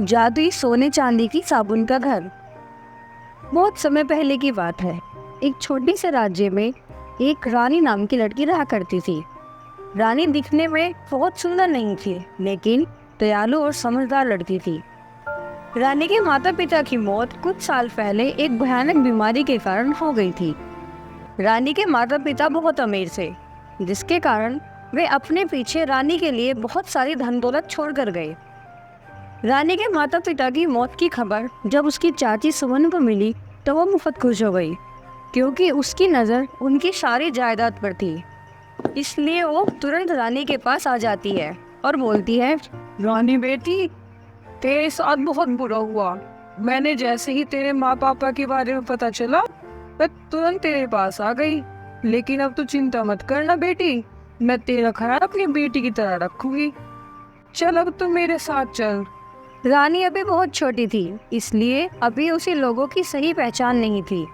जादुई सोने चांदी की साबुन का घर। बहुत समय पहले की बात है। एक छोटे से राज्य में एक रानी नाम की लड़की रहा करती थी। रानी दिखने में बहुत सुंदर नहीं थी, लेकिन दयालु और समझदार लड़की थी। रानी के माता पिता की मौत कुछ साल पहले एक भयानक बीमारी के कारण हो गई थी। रानी के माता पिता बहुत अमीर थे, जिसके कारण वे अपने पीछे रानी के लिए बहुत सारी धन दौलत छोड़ कर गए। रानी के माता पिता की मौत की खबर जब उसकी चाची सुमन को मिली तो वो बहुत खुश हो गई, क्योंकि उसकी नज़र उनकी सारी जायदाद पर थी। इसलिए वो तुरंत रानी के पास आ जाती है और बोलती है, रानी बेटी, तेरे साथ बहुत बुरा हुआ। मैंने जैसे ही तेरे माँ पापा के बारे में पता चला, मैं तुरंत तेरे पास आ गई। लेकिन अब तू चिंता मत करना बेटी, मैं तेरा ख्याल अपनी बेटी की तरह रखूंगी। चल अब तू मेरे साथ चल। रानी अभी बहुत छोटी थी, इसलिए अभी उसे लोगों की सही पहचान नहीं थी।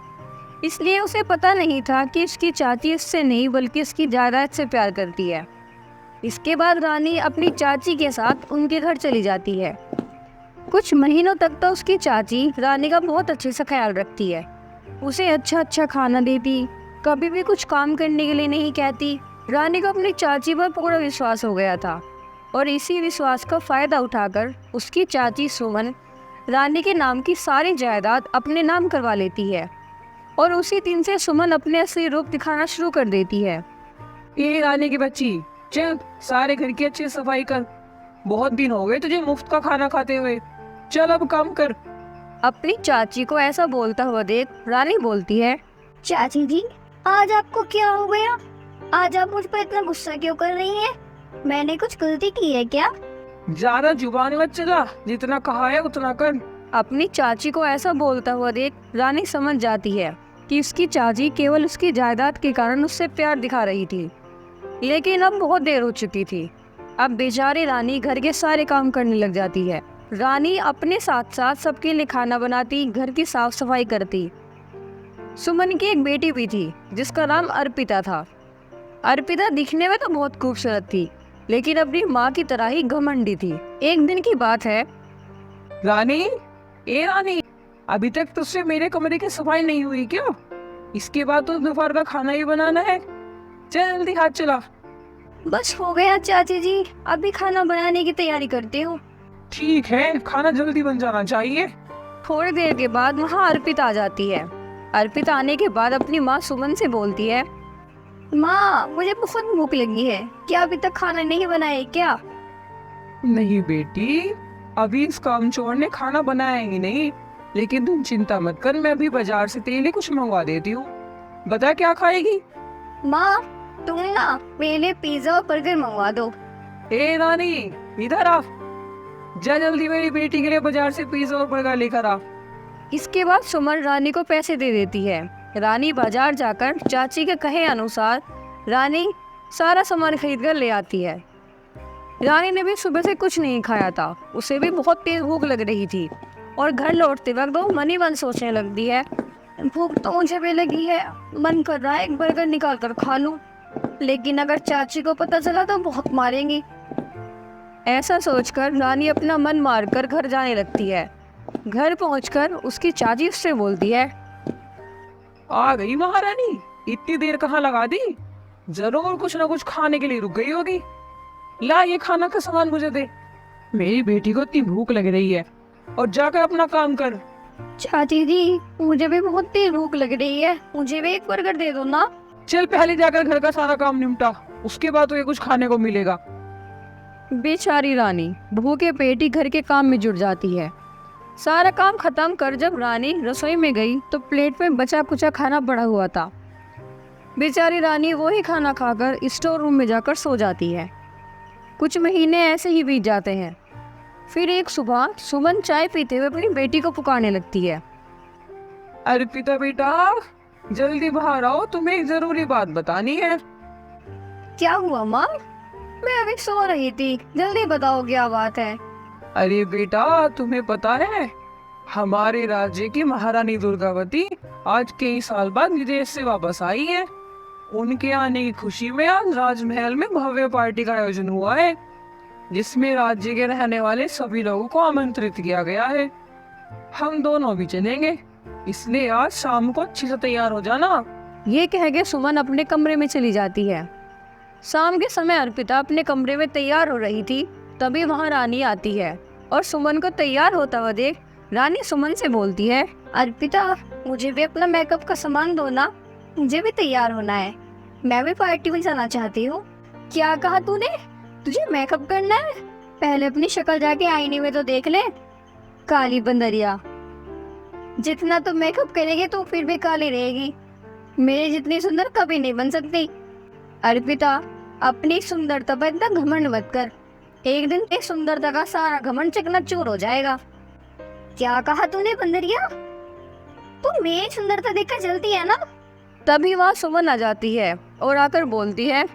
इसलिए उसे पता नहीं था कि उसकी चाची उससे नहीं बल्कि उसकी जायदाद से प्यार करती है। इसके बाद रानी अपनी चाची के साथ उनके घर चली जाती है। कुछ महीनों तक तो उसकी चाची रानी का बहुत अच्छे से ख्याल रखती है। उसे अच्छा अच्छा खाना देती, कभी भी कुछ काम करने के लिए नहीं कहती। रानी को अपनी चाची पर पूरा विश्वास हो गया था, और इसी विश्वास का फायदा उठाकर उसकी चाची सुमन रानी के नाम की सारी जायदाद अपने नाम करवा लेती है। और उसी दिन से सुमन अपने असली रूप दिखाना शुरू कर देती है। ये रानी की बच्ची, चल सारे घर की अच्छी सफाई कर। बहुत दिन हो गए तुझे मुफ्त का खाना खाते हुए। चल अब काम कर। अपनी चाची को ऐसा बोलता हुआ देख रानी बोलती है, चाची जी, आज आपको क्या हो गया? आज आप मुझ पर इतना गुस्सा क्यों कर रही हैं? मैंने कुछ गलती की है क्या? ज्यादा जुबान मत चला, जितना कहा है उतना कर। अपनी चाची को ऐसा बोलता हुआ देख रानी समझ जाती है कि उसकी चाची केवल उसकी जायदाद के कारण उससे प्यार दिखा रही थी। लेकिन अब बहुत देर हो चुकी थी। अब बेचारी रानी घर के सारे काम करने लग जाती है। रानी अपने साथ साथ सबके लिए खाना बनाती, घर की साफ सफाई करती। सुमन की एक बेटी भी थी जिसका नाम अर्पिता था। अर्पिता दिखने में तो बहुत खूबसूरत थी, लेकिन अपनी माँ की तरह ही घमंडी थी। एक दिन की बात है। रानी, ए रानी, अभी तक तुझसे मेरे कमरे की सफाई नहीं हुई क्या? इसके बाद तो दोपहर का खाना ही बनाना है। चल जल्दी हाथ चला। बस हो गया चाची जी, अभी खाना बनाने की तैयारी करती हूँ। ठीक है, खाना जल्दी बन जाना चाहिए। थोड़ी देर के बाद वहाँ अर्पिता आ जाती है। अर्पिता आने के बाद अपनी माँ सुमन से बोलती है, माँ, मुझे बहुत भूख लगी है, क्या अभी तक खाना नहीं बनाया क्या? नहीं बेटी, अभी इस कामचोर ने खाना बनाया ही नहीं। लेकिन तुम चिंता मत कर, मैं अभी बाजार से तेल ही कुछ मंगवा देती हूँ। बता क्या खाएगी? माँ, तुम ना मेरे लिए पिज्जा और बर्गर मंगवा दो। ए रानी, इधर आ। जा जल्दी मेरी बेटी के लिए बाजार से पिज्जा और बर्गर लेकर आ। इसके बाद सुमन रानी को पैसे दे देती है। रानी बाजार जाकर चाची के कहे अनुसार रानी सारा सामान खरीद कर ले आती है। रानी ने भी सुबह से कुछ नहीं खाया था, उसे भी बहुत तेज भूख लग रही थी, और घर लौटते वक्त वो मन ही मन सोचने लगती है, भूख तो मुझे भी लगी है, मन कर रहा है एक बर्गर निकाल कर खा लूं, लेकिन अगर चाची को पता चला तो बहुत मारेंगी। ऐसा सोचकर रानी अपना मन मारकर घर जाने लगती है। घर पहुंचकर उसकी चाची उससे बोलती है, आ गई महारानी, इतनी देर कहाँ लगा दी? जरूर कुछ ना कुछ खाने के लिए रुक गई होगी। ला ये खाना का सामान मुझे दे। मेरी बेटी को इतनी भूख लग रही है, और जाकर अपना काम कर। चाची जी, मुझे भी बहुत तेज भूख लग रही है, मुझे भी एक बर्गर दे दो ना। चल पहले जाकर घर का सारा काम निपटा, उसके बाद तो ये कुछ खाने को मिलेगा। बेचारी रानी भूखे पेट ही घर के काम में जुट जाती है। सारा काम खत्म कर जब रानी रसोई में गई तो प्लेट में बचा कुचा खाना पड़ा हुआ था। बेचारी रानी वही खाना खाकर स्टोर रूम में जाकर सो जाती है। कुछ महीने ऐसे ही बीत जाते हैं। फिर एक सुबह सुमन चाय पीते हुए अपनी बेटी को पुकारने लगती है, अर्पिता बेटा, जल्दी बाहर आओ, तुम्हें एक जरूरी बात बतानी है। क्या हुआ माँ? मैं अभी सो रही थी, जल्दी बताओ क्या बात है। अरे बेटा, तुम्हें पता है हमारे राज्य की महारानी दुर्गावती आज कई साल बाद विदेश से वापस आई है। उनके आने की खुशी में आज राजमहल में भव्य पार्टी का आयोजन हुआ है। जिसमें राज्य के रहने वाले सभी लोगों को आमंत्रित किया गया है। हम दोनों भी चलेंगे, इसलिए आज शाम को अच्छे से तैयार हो जाना। ये कह के सुमन अपने कमरे में चली जाती है। शाम के समय अर्पिता अपने कमरे में तैयार हो रही थी, तभी वहाँ रानी आती है और सुमन को तैयार होता हुआ देख रानी सुमन से बोलती है, अर्पिता, मुझे भी अपना मेकअप का सामान दो ना, मुझे भी तैयार होना है, मैं भी पार्टी में जाना चाहती हूँ। क्या कहा तूने? तुझे मेकअप करना है? पहले अपनी शक्ल जाके आईने में तो देख ले, काली बंदरिया। जितना तो मेकअप करेगी तो फिर भी काली रहेगी, मेरे जितनी सुंदर कभी नहीं बन सकती। अर्पिता, अपनी सुंदरता पर इतना घमंड मत कर, एक दिन तेरी सुंदरता का सारा घमंड चकनाचूर हो जाएगा। क्या कहा तूने बंदरिया? तू मेरी सुंदरता देखकर जलती है ना? तभी वहाँ सुमन आ जाती है और आकर बोलती है,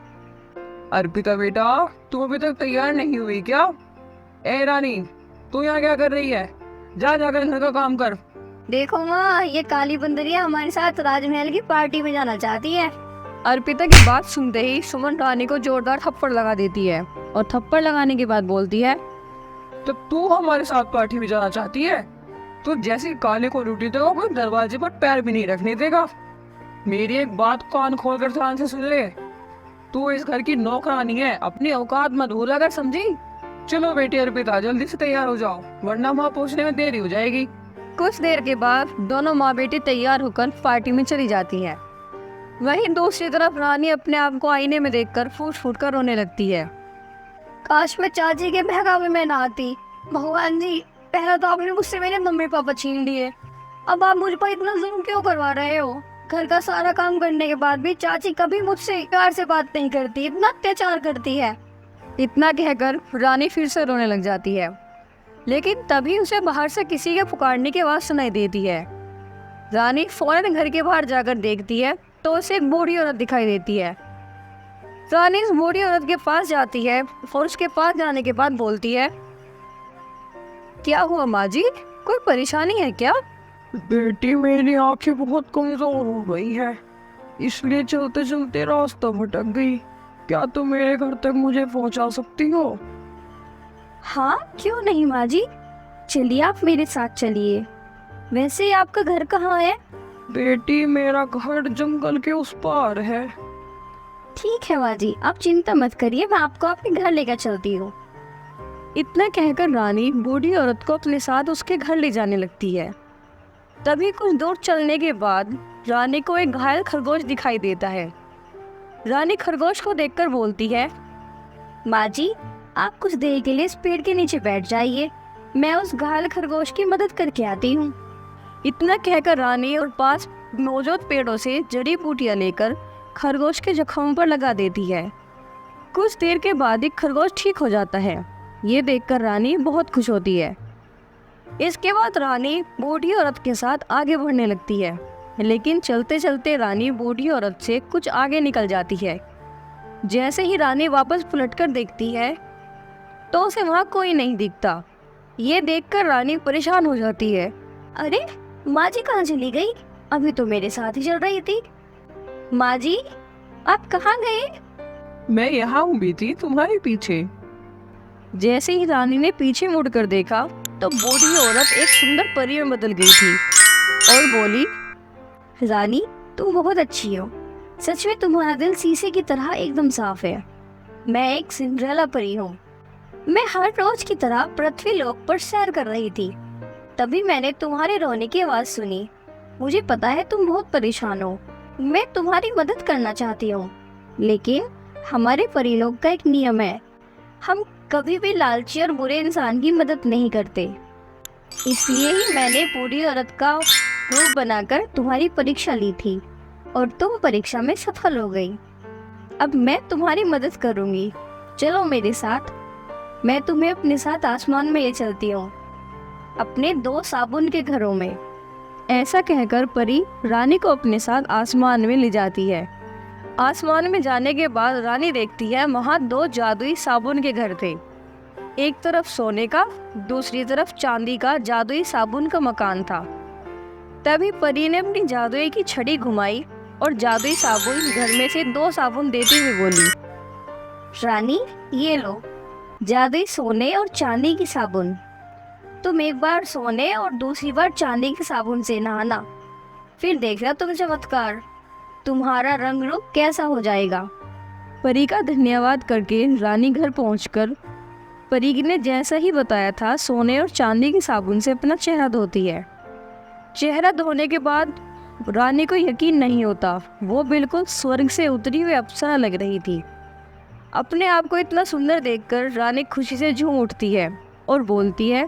अर्पिता बेटा, तू अभी तक तैयार नहीं हुई क्या? ए रानी, तू यहाँ क्या कर रही है? जा जाकर घर का काम कर। देखो माँ, ये काली बंदरिया हमारे साथ राजमहल की पार्टी में जाना चाहती है। अर्पिता की बात सुनते ही सुमन रानी को जोरदार थप्पड़ लगा देती है और थप्पड़ लगाने के बाद बोलती है, तो तू हमारे साथ पार्टी में जाना चाहती है? तो जैसी काले को लूटी तो कोई दरवाजे पर पैर भी नहीं रखने देगा। मेरी एक बात कान खोलकर ध्यान से सुन ले, तू इस घर की नौकरानी है, अपनी औकात मत भूला कर, समझी? चलो बेटी अर्पिता, जल्दी से तैयार हो जाओ, वरना वहाँ पहुँचने में देरी हो जाएगी। कुछ देर के बाद दोनों माँ बेटी तैयार होकर पार्टी में चली जाती है। वहीं दूसरी तरफ रानी अपने आप को आईने में देखकर फूट फूट कर रोने लगती है। काश मैं चाची के बहकावे में ना आती। भगवान जी, पहला तो आपने मुझसे मेरे मम्मी पापा छीन लिए, अब आप मुझ पर इतना जुल्म क्यों करवा रहे हो? घर का सारा काम करने के बाद भी चाची कभी मुझसे प्यार से बात नहीं करती, इतना अत्याचार करती है। इतना कहकर रानी फिर से रोने लग जाती है, लेकिन तभी उसे बाहर से किसी के पुकारने की आवाज सुनाई देती है। रानी फौरन घर के बाहर जाकर देखती है तो उसे एक बूढ़ी औरत दिखाई देती है। रानी उस बूढ़ी औरत के पास जाती है और उसके पास जाने के बाद बोलती है, क्या हुआ माँ जी, कोई परेशानी है क्या? बेटी, मेरी आंखें बहुत कमजोर हो गई है, इसलिए चलते चलते रास्ता भटक गई। क्या तुम मेरे घर तक मुझे पहुंचा सकती हो? हाँ, क्यों नहीं माँ जी, चलिए आप मेरे साथ चलिए। वैसे आपका घर कहाँ है? बेटी, मेरा घर जंगल के उस पार है। ठीक है माँ जी, आप चिंता मत करिए, मैं आपको अपने घर लेकर चलती हूँ। इतना कहकर रानी बूढ़ी औरत को अपने साथ उसके घर ले जाने लगती है। तभी कुछ दूर चलने के बाद रानी को एक घायल खरगोश दिखाई देता है। रानी खरगोश को देखकर बोलती है, माँ जी, आप कुछ देर के लिए इस पेड़ के नीचे बैठ जाइए, मैं उस घायल खरगोश की मदद करके आती हूँ। इतना कहकर रानी और पास मौजूद पेड़ों से जड़ी बूटियां लेकर खरगोश के जख्मों पर लगा देती है। कुछ देर के बाद एक खरगोश ठीक हो जाता है। ये देखकर रानी बहुत खुश होती है। इसके बाद रानी बूढ़ी औरत के साथ आगे बढ़ने लगती है, लेकिन चलते चलते रानी बूढ़ी औरत से कुछ आगे निकल जाती है। जैसे ही रानी वापस पलटकर देखती है तो उसे वहाँ कोई नहीं दिखता। ये देखकर रानी परेशान हो जाती है। अरे माँ जी कहाँ चली गई? अभी तो मेरे साथ ही चल रही थी। माँ जी, आप कहाँ गए? मैं यहाँ हूँ बेटी, तुम्हारे पीछे। जैसे ही रानी ने पीछे मुड़कर देखा तो बूढ़ी औरत एक सुंदर परी में बदल गई थी और बोली, रानी, तुम बहुत अच्छी हो, सच में तुम्हारा दिल शीशे की तरह एकदम साफ है। मैं एक सिंड्रेला परी हूँ। मैं हर रोज की तरह पृथ्वी लोक पर सैर कर रही थी, तभी मैंने तुम्हारे रोने की आवाज सुनी। मुझे पता है तुम बहुत परेशान हो, मैं तुम्हारी मदद करना चाहती हूँ, लेकिन हमारे परिलोक का एक नियम है, हम कभी भी लालची और बुरे इंसान की मदद नहीं करते। इसलिए ही मैंने बूढ़ी औरत का रूप बनाकर तुम्हारी परीक्षा ली थी और तुम परीक्षा में सफल हो गई। अब मैं तुम्हारी मदद करूंगी, चलो मेरे साथ, मैं तुम्हें अपने साथ आसमान में ले चलती हूँ, अपने 2 साबुन के घरों में। ऐसा कहकर परी रानी को अपने साथ आसमान में ले जाती है। आसमान में जाने के बाद रानी देखती है वहाँ 2 जादुई साबुन के घर थे। एक तरफ सोने का, दूसरी तरफ चांदी का जादुई साबुन का मकान था। तभी परी ने अपनी जादुई की छड़ी घुमाई और जादुई साबुन घर में से 2 साबुन देते हुए बोली, रानी, ये लो, जादुई सोने और चांदी की साबुन। तुम एक बार सोने और दूसरी बार चांदी के साबुन से नहाना, फिर देखना तुम चमत्कार, तुम्हारा रंग रूप कैसा हो जाएगा। परी का धन्यवाद करके रानी घर पहुंचकर परी ने जैसा ही बताया था सोने और चांदी की साबुन से अपना चेहरा धोती है। चेहरा धोने के बाद रानी को यकीन नहीं होता, वो बिल्कुल स्वर्ग से उतरी हुई अप्सरा लग रही थी। अपने आप को इतना सुंदर देखकर रानी खुशी से झूम उठती है और बोलती है,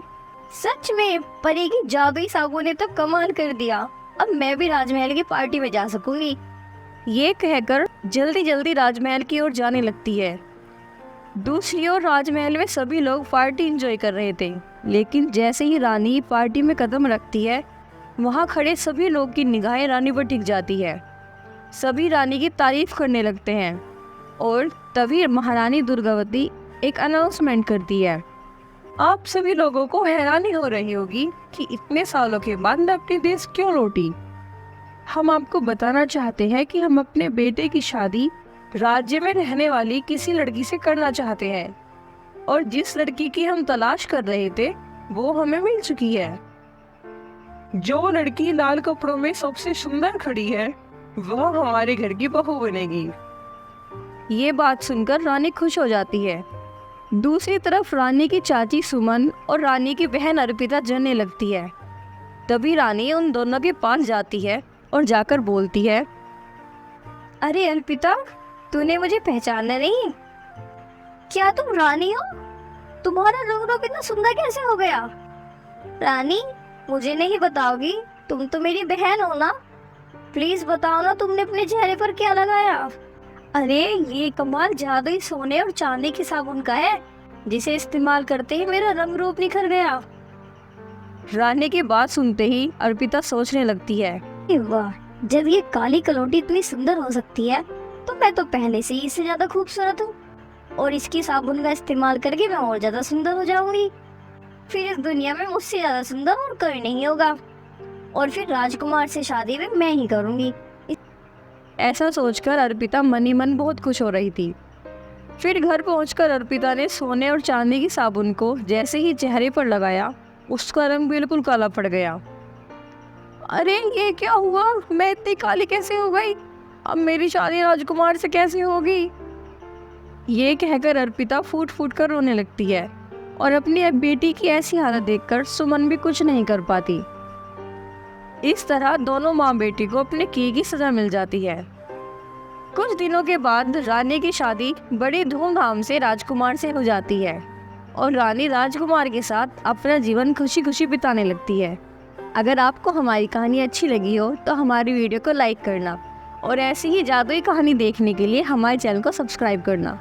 सच में परी की जादुई साबुन ने तो कमाल कर दिया, अब मैं भी राजमहल की पार्टी में जा सकूंगी। ये कहकर जल्दी जल्दी राजमहल की ओर जाने लगती है। दूसरी ओर राजमहल में सभी लोग पार्टी एंजॉय कर रहे थे, लेकिन जैसे ही रानी पार्टी में कदम रखती है, वहाँ खड़े सभी लोग की निगाहें रानी पर टिक जाती है। सभी रानी की तारीफ करने लगते हैं और तभी महारानी दुर्गावती एक अनाउंसमेंट करती है। आप सभी लोगों को हैरानी हो रही होगी कि इतने सालों के बाद मैं अपने देश क्यों लौटी। हम आपको बताना चाहते हैं कि हम अपने बेटे की शादी राज्य में रहने वाली किसी लड़की से करना चाहते हैं, और जिस लड़की की हम तलाश कर रहे थे वो हमें मिल चुकी है। जो लड़की लाल कपड़ों में सबसे सुंदर खड़ी है वह हमारे घर की बहू बनेगी। ये बात सुनकर रानी खुश हो जाती है। दूसरी तरफ रानी की चाची सुमन और रानी की बहन अर्पिता जलने लगती है। तभी रानी उन दोनों के पास जाती है और जाकर बोलती है, अरे अर्पिता, तूने मुझे पहचाना नहीं? क्या तुम रानी हो? तुम्हारा रंग रूप इतना सुंदर कैसे हो गया? रानी, मुझे नहीं बताओगी? तुम तो मेरी बहन हो ना? प्लीज बताओ ना, तुमने अपने चेहरे पर क्या लगाया? अरे ये कमाल जादुई सोने और चांदी की साबुन का है, जिसे इस्तेमाल करते ही मेरा रंग रूप निखर गया। रानी की बात सुनते ही अर्पिता सोचने लगती है, वाह, जब ये काली कलौटी इतनी सुंदर हो सकती है तो मैं तो पहले से ही इससे ज्यादा खूबसूरत हूँ, और इसकी साबुन का इस्तेमाल करके मैं और ज्यादा सुंदर हो जाऊंगी। फिर इस दुनिया में मुझसे ज्यादा सुंदर और कोई नहीं होगा, और फिर राजकुमार से शादी भी मैं ही करूंगी। ऐसा सोचकर अर्पिता मन ही मन बहुत खुश हो रही थी। फिर घर पहुंचकर अर्पिता ने सोने और चांदी की साबुन को जैसे ही चेहरे पर लगाया, उसका रंग बिल्कुल काला पड़ गया। अरे ये क्या हुआ, मैं इतनी काली कैसे हो गई? अब मेरी शादी राजकुमार से कैसे होगी? ये कहकर अर्पिता फूट फूट कर रोने लगती है, और अपनी बेटी की ऐसी हालत देखकर सुमन भी कुछ नहीं कर पाती। इस तरह दोनों माँ बेटी को अपने किए की सजा मिल जाती है। कुछ दिनों के बाद रानी की शादी बड़ी धूमधाम से राजकुमार से हो जाती है, और रानी राजकुमार के साथ अपना जीवन खुशी खुशी बिताने लगती है। अगर आपको हमारी कहानी अच्छी लगी हो तो हमारी वीडियो को लाइक करना, और ऐसी ही जादुई कहानी देखने के लिए हमारे चैनल को सब्सक्राइब करना।